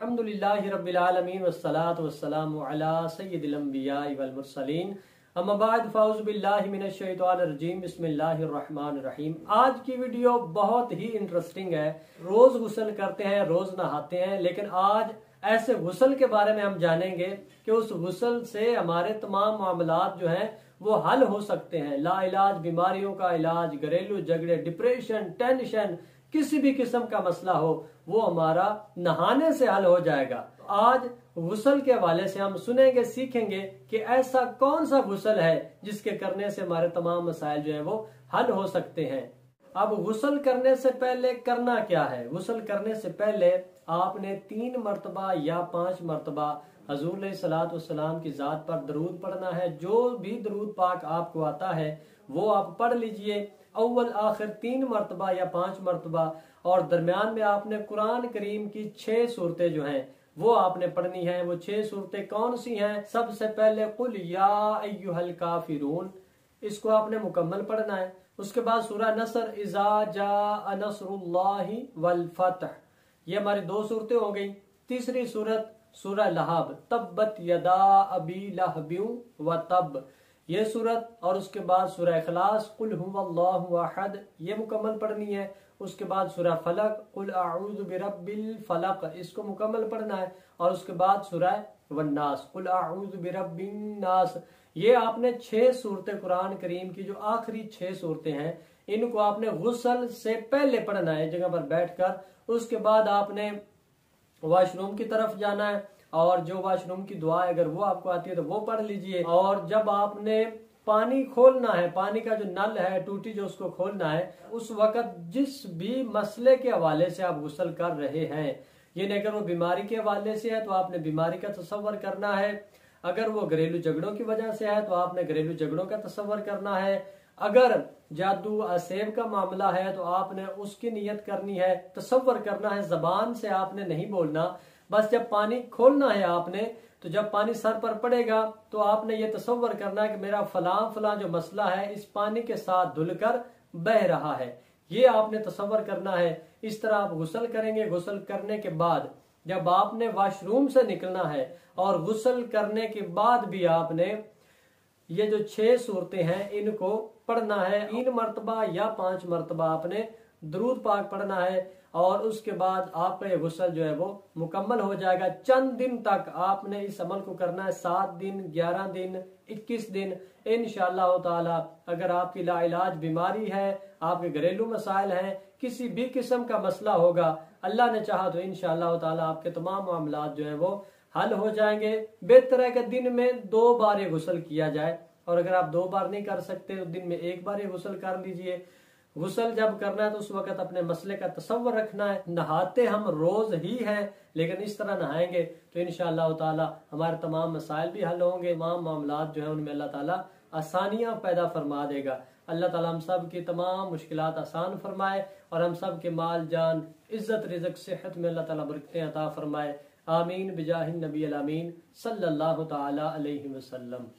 अल्हम्दुलिल्लाहि रब्बिल आलमीन वस्सलातु वस्सलामु अला सय्यिदिल अंबिया'i वल मुरसलीन अम्मा बाद फ़ाऊज़ु बिल्लाहि मिनश शैतानिर रजीम बिस्मिल्लाहिर रहमानिर रहीम। आज की वीडियो बहुत ही इंटरेस्टिंग है। रोज गुस्ल करते हैं, रोज नहाते हैं, लेकिन आज ऐसे गुस्ल के बारे में हम जानेंगे कि उस गुस्ल से हमारे तमाम मामलात जो हैं वो हल हो सकते हैं। लाइलाज बीमारियों का इलाज, घरेलू झगड़े, डिप्रेशन, टेंशन, किसी भी किस्म का मसला हो वो हमारा नहाने से हल हो जाएगा। आज गुस्ल के हवाले से हम सुनेंगे, सीखेंगे कि ऐसा कौन सा गुस्ल है जिसके करने से हमारे तमाम मसाइल जो है वो हल हो सकते हैं। अब गुस्ल करने से पहले करना क्या है? गुस्ल करने से पहले आपने 3 मरतबा या 5 मरतबा हजूर अलैहिस्सलातु वस्सलाम की जात पर दरूद पढ़ना है। जो भी दरूद पाक आपको आता है वो आप पढ़ लीजिए, अव्वल आखिर 3 मरतबा या 5 मरतबा। और दरमियान में आपने कुरान करीम की 6 सूरतें जो हैं वो आपने पढ़नी है। वो 6 सूरतें कौन सी हैं? सबसे पहले कुल या अय्युहल काफिरून, इसको आपने मुकम्मल पढ़ना है। उसके बाद सूरह नसर, इज़ा जाअ नसरुल्लाहि वल फतह, ये हमारी 2 सूरतें हो गई। तीसरी सूरत सूरह लहब, तब्बत यदा अबी लहबिन व तब, ये सूरत। और उसके बाद सूरह इखलास, कुल हुवल्लाहु अहद, ये मुकम्मल पढ़नी है। उसके बाद सूरह फलक, कुल अऊज़ु बिरब्बिल फलक, इसको मुकम्मल पढ़ना है। और उसके बाद सूरह वन्नास, कुल अऊज़ु बिरब्बिन नास। ये आपने 6 सूरतें कुरान करीम की, जो आखिरी 6 सूरतें हैं, इनको आपने गुस्ल से पहले पढ़ना है जगह पर बैठकर। उसके बाद आपने वॉशरूम की तरफ जाना है और जो वॉशरूम की दुआ है अगर वो आपको आती है तो वो पढ़ लीजिए। और जब आपने पानी खोलना है, पानी का जो नल है, टूटी जो, उसको खोलना है, उस वक्त जिस भी मसले के हवाले से आप गुस्ल कर रहे हैं, ये नहीं, अगर वो बीमारी के हवाले से है तो आपने बीमारी का तसव्वुर करना है। अगर वो घरेलू झगड़ों की वजह से है तो आपने घरेलू झगड़ों का तसव्वुर करना है। अगर जादू असेब का मामला है तो आपने उसकी नियत करनी है, तसव्वुर करना है, जबान से आपने नहीं बोलना। बस जब पानी खोलना है आपने, तो जब पानी सर पर पड़ेगा तो आपने ये तसव्वुर करना है कि मेरा फलां फलां जो मसला है इस पानी के साथ धुलकर बह रहा है, ये आपने तसव्वुर करना है। इस तरह आप गुस्ल करेंगे। गुस्ल करने के बाद जब आपने वॉशरूम से निकलना है और गुस्ल करने के बाद भी आपने ये जो 6 सूरतें हैं इनको पढ़ना है। 3 मरतबा या 5 मरतबा आपने दरूद पाक पढ़ना है और उसके बाद आपका ये गुस्ल जो है वो मुकम्मल हो जाएगा। चंद दिन तक आपने इस अमल को करना है, 7 दिन, 11 दिन, 21 दिन। इंशाअल्लाह ताला अगर आपकी लाइलाज बीमारी है, आपके घरेलू मसाइल हैं, किसी भी किस्म का मसला होगा, अल्लाह ने चाहा तो इंशाअल्लाह ताला आपके तमाम मामलात जो है वो हल हो जाएंगे। बेहतर है कि दिन में 2 बार ये गुस्ल किया जाए, और अगर आप 2 बार नहीं कर सकते तो दिन में 1 बार ये गुस्ल कर लीजिए। गुस्ल जब करना है तो उस वक्त अपने मसले का तसव्वुर रखना है। नहाते हम रोज ही हैं, लेकिन इस तरह नहाएंगे तो इंशाअल्लाह ताला हमारे तमाम मसाइल भी हल होंगे। तमाम मामलात जो है उनमें अल्लाह ताला आसानियां पैदा फरमा देगा। अल्लाह ताला हम सब की तमाम मुश्किलात आसान फरमाए और हम सब के माल जान, इज्जत, रिज़्क, सेहत में अल्लाह ताला बरकतें अता फरमाए। आमीन बिजाहिन नबी अमीन सल्लल्लाहु ताला अलैहि वसल्लम।